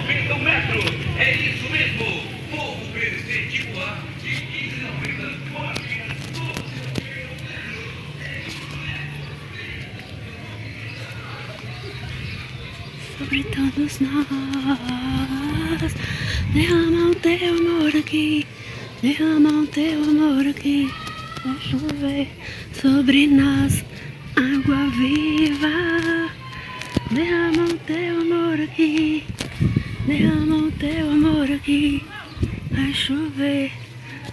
90 metros. É isso mesmo. Novo PVC tipo A de 15,90. Sobre todos nós, derrama o teu amor aqui, derrama o teu amor aqui, vai chover sobre nós, água viva, derrama o teu amor aqui, derrama o teu amor aqui, vai chover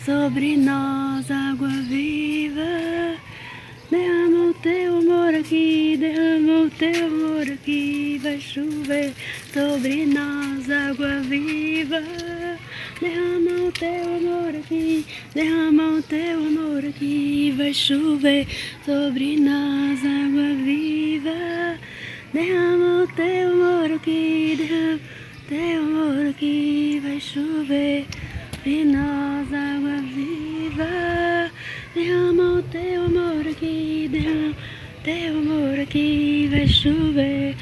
sobre nós, água viva. Derrama o teu amor aqui, derrama o teu amor aqui, vai chover sobre nós, água viva. Derrama o teu amor aqui, derrama o teu amor aqui, vai chover sobre nós, água viva. Derrama o teu amor aqui, derrama o teu amor aqui, vai chover sobre nós, água viva. Derrama o teu amor aqui, derrama o teu amor aqui, vai chover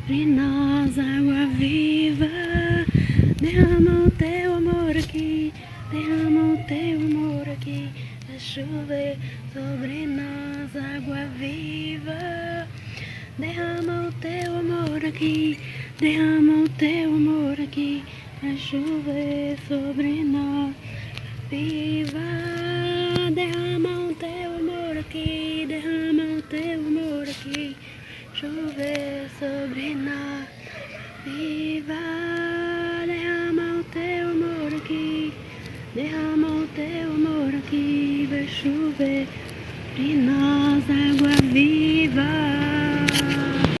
sobre nós, água viva. Derrama o teu amor aqui, derrama o teu amor aqui, vai chover sobre nós, água viva. Derrama o teu amor aqui, derrama o teu amor aqui, vai chover sobre nós, viva. Derrama o teu amor aqui, derrama o teu amor aqui, chover sobre nós.